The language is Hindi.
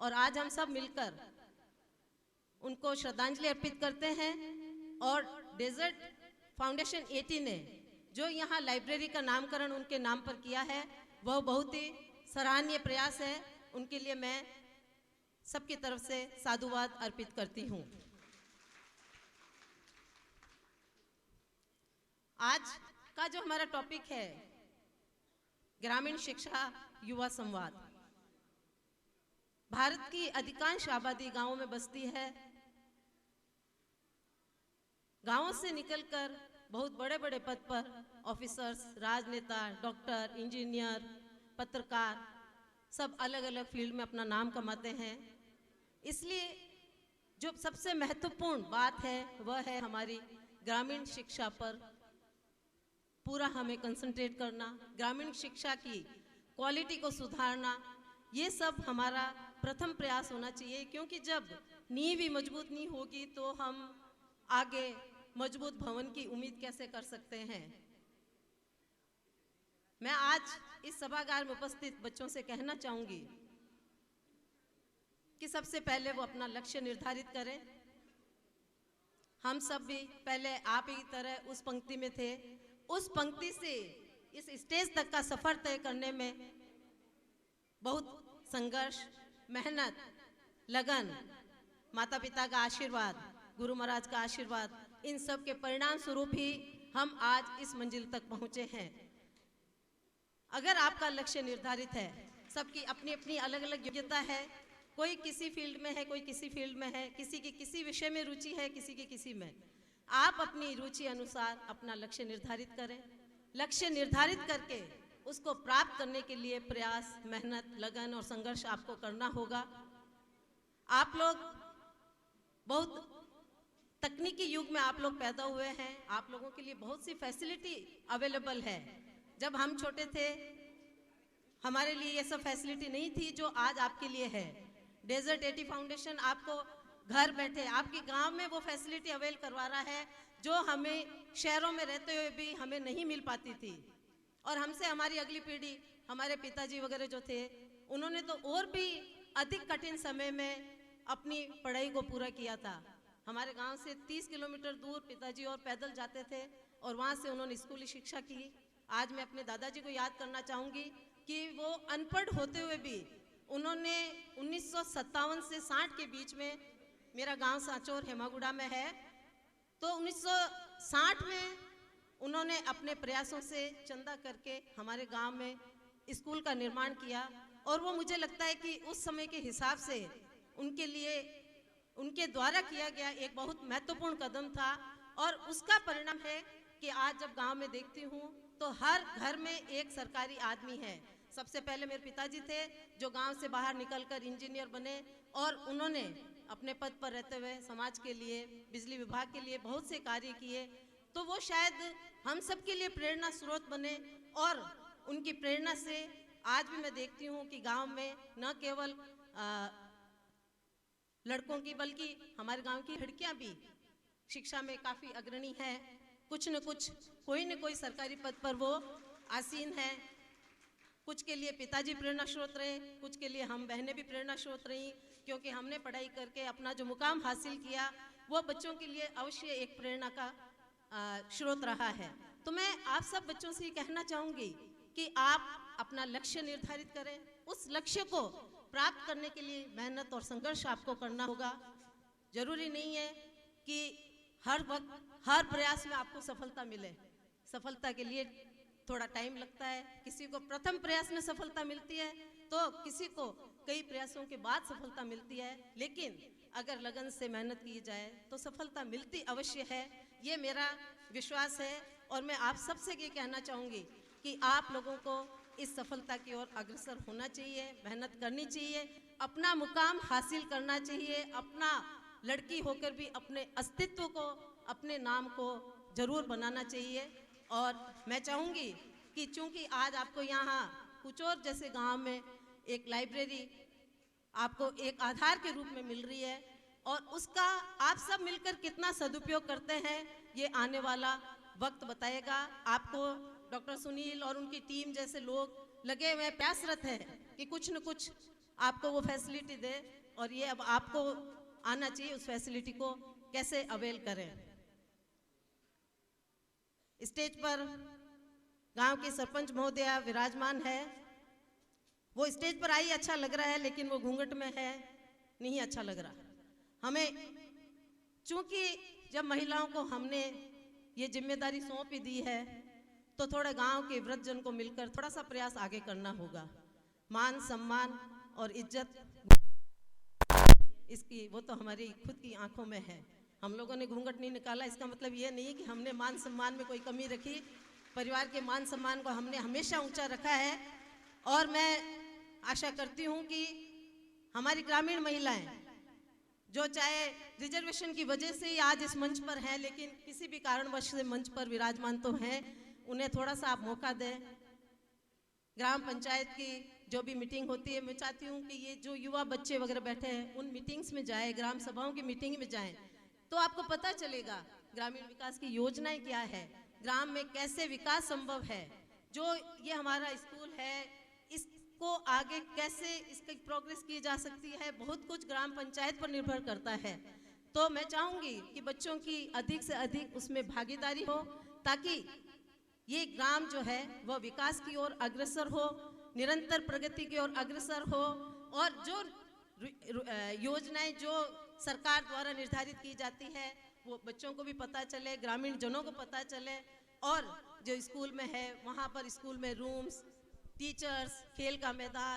और आज हम सब मिलकर उनको श्रद्धांजलि अर्पित करते हैं। और डेजर्ट फाउंडेशन 80 ने जो यहाँ लाइब्रेरी का नामकरण उनके नाम पर किया है वह बहुत ही सराहनीय प्रयास है। उनके लिए मैं सबकी तरफ से साधुवाद अर्पित करती हूँ। आज का जो हमारा टॉपिक है ग्रामीण शिक्षा युवा संवाद। भारत की अधिकांश आबादी गांवों में बसती है। गांवों से निकलकर बहुत बड़े बड़े पद पर ऑफिसर्स, राजनेता, डॉक्टर, इंजीनियर, पत्रकार सब अलग अलग फील्ड में अपना नाम कमाते हैं। इसलिए जो सबसे महत्वपूर्ण बात है वह है हमारी ग्रामीण शिक्षा पर पूरा हमें कंसंट्रेट करना, ग्रामीण शिक्षा की क्वालिटी को सुधारना। ये सब हमारा प्रथम प्रयास होना चाहिए, क्योंकि जब नींव ही मजबूत नहीं होगी तो हम आगे मजबूत भवन की उम्मीद कैसे कर सकते हैं। मैं आज इस सभागार में उपस्थित बच्चों से कहना चाहूंगी कि सबसे पहले वो अपना लक्ष्य निर्धारित करें। हम सब भी पहले आप ही तरह उस पंक्ति में थे। उस पंक्ति से इस स्टेज तक का सफर तय करने में बहुत संघर्ष, मेहनत, लगन, माता पिता का आशीर्वाद, गुरु महाराज का आशीर्वाद, इन सब के परिणाम स्वरूप ही हम आज इस मंजिल तक पहुंचे हैं। अगर आपका लक्ष्य निर्धारित है, सबकी अपनी अपनी अलग अलग योग्यता है, कोई किसी फील्ड में है, कोई किसी फील्ड में है, किसी की किसी विषय में रुचि है, किसी की किसी में। आप अपनी रुचि अनुसार अपना लक्ष्य निर्धारित करें। लक्ष्य निर्धारित करके उसको प्राप्त करने के लिए प्रयास, मेहनत, लगन और संघर्ष आपको करना होगा। आप लोग बहुत तकनीकी युग में आप लोग पैदा हुए हैं। आप लोगों के लिए बहुत सी फैसिलिटी अवेलेबल है। जब हम छोटे थे हमारे लिए ये सब फैसिलिटी नहीं थी जो आज आपके लिए है। डेजर्ट 80 फाउंडेशन आपको घर बैठे आपके गांव में वो फैसिलिटी अवेल करवा रहा है जो हमें शहरों में रहते हुए भी हमें नहीं मिल पाती थी। और हमसे हमारी अगली पीढ़ी, हमारे पिताजी वगैरह जो थे, उन्होंने तो और भी अधिक कठिन समय में अपनी पढ़ाई को पूरा किया था। हमारे गांव से 30 किलोमीटर दूर पिताजी और पैदल जाते थे और वहाँ से उन्होंने स्कूली शिक्षा की। आज मैं अपने दादाजी को याद करना चाहूँगी कि वो अनपढ़ होते हुए भी उन्होंने 1957 से 60 के बीच में, मेरा गांव सांचौर हेमागुड़ा में है, तो 1960 में उन्होंने अपने प्रयासों से चंदा करके हमारे गांव में स्कूल का निर्माण किया। और वो मुझे लगता है कि उस समय के हिसाब से उनके लिए उनके द्वारा किया गया एक बहुत महत्वपूर्ण कदम था। और उसका परिणाम है कि आज जब गांव में देखती हूँ तो हर घर में एक सरकारी आदमी है। सबसे पहले मेरे पिताजी थे जो गांव से बाहर निकलकर इंजीनियर बने और उन्होंने अपने पद पर रहते हुए समाज के लिए, बिजली विभाग के लिए बहुत से कार्य किए। तो वो शायद हम सब के लिए प्रेरणा स्रोत बने। और उनकी प्रेरणा से आज भी मैं देखती हूँ कि गांव में न केवल लड़कों की बल्कि हमारे गांव की लड़कियां भी शिक्षा में काफ़ी अग्रणी है। कुछ न कुछ, कोई न कोई सरकारी पद पर वो आसीन है। कुछ के लिए पिताजी प्रेरणा स्रोत रहे, कुछ के लिए हम बहनें भी प्रेरणा स्रोत रही, क्योंकि हमने पढ़ाई करके अपना जो मुकाम हासिल किया वो बच्चों के लिए अवश्य एक प्रेरणा का स्रोत रहा है। तो मैं आप सब बच्चों से कहना चाहूँगी कि आप अपना लक्ष्य निर्धारित करें। उस लक्ष्य को प्राप्त करने के लिए मेहनत और संघर्ष आपको करना होगा। जरूरी नहीं है कि हर वक्त, हर प्रयास में आपको सफलता मिले। सफलता के लिए थोड़ा टाइम लगता है। किसी को प्रथम प्रयास में सफलता मिलती है तो किसी को कई प्रयासों के बाद सफलता मिलती है। लेकिन अगर लगन से मेहनत की जाए तो सफलता मिलती अवश्य है, ये मेरा विश्वास है। और मैं आप सबसे ये कहना चाहूँगी कि आप लोगों को इस सफलता की ओर अग्रसर होना चाहिए, मेहनत करनी चाहिए, अपना मुकाम हासिल करना चाहिए। अपना लड़की होकर भी अपने अस्तित्व को, अपने नाम को जरूर बनाना चाहिए। और मैं चाहूँगी कि चूँकि आज आपको यहाँ कुचौर जैसे गांव में एक लाइब्रेरी आपको एक आधार के रूप में मिल रही है और उसका आप सब मिलकर कितना सदुपयोग करते हैं ये आने वाला वक्त बताएगा। आपको डॉक्टर सुनील और उनकी टीम जैसे लोग लगे हुए प्रयासरत हैं कि कुछ न कुछ आपको वो फैसिलिटी दे, और ये अब आपको आना चाहिए उस फैसिलिटी को कैसे अवेल करें। स्टेज पर गांव की सरपंच महोदया विराजमान है। वो स्टेज पर आई अच्छा लग रहा है, लेकिन वो घूंघट में है, नहीं अच्छा लग रहा हमें। चूंकि जब महिलाओं को हमने ये जिम्मेदारी सौंप ही दी है, तो थोड़ा गांव के वृद्धजन को मिलकर थोड़ा सा प्रयास आगे करना होगा। मान सम्मान और इज्जत इसकी वो तो हमारी खुद की आंखों में है। हम लोगों ने घूंघट नहीं निकाला, इसका मतलब ये नहीं कि हमने मान सम्मान में कोई कमी रखी। परिवार के मान सम्मान को हमने हमेशा ऊंचा रखा है। और मैं आशा करती हूँ कि हमारी ग्रामीण महिलाएं जो चाहे रिजर्वेशन की वजह से ही आज इस मंच पर हैं, लेकिन किसी भी कारणवश से मंच पर विराजमान तो हैं, उन्हें थोड़ा सा आप मौका दें। ग्राम पंचायत की जो भी मीटिंग होती है, मैं चाहती हूँ कि ये जो युवा बच्चे वगैरह बैठे हैं उन मीटिंग्स में जाए, ग्राम सभाओं की मीटिंग में जाएं, तो आपको पता चलेगा ग्रामीण विकास की योजनाएं क्या है, ग्राम में कैसे विकास संभव है। जो ये हमारा स्कूल है, इसको आगे कैसे इसकी प्रोग्रेस की जा सकती है, बहुत कुछ ग्राम पंचायत पर निर्भर करता है। तो मैं चाहूँगी कि बच्चों की अधिक से अधिक उसमें भागीदारी हो, ताकि ये ग्राम जो है वह विकास की ओर अग्रसर हो, निरंतर प्रगति की ओर अग्रसर हो, और जो योजनाएं जो सरकार द्वारा निर्धारित की जाती है वो बच्चों को भी पता चले, ग्रामीण जनों को पता चले। और जो स्कूल में है वहाँ पर स्कूल में रूम्स, टीचर्स, खेल का मैदान,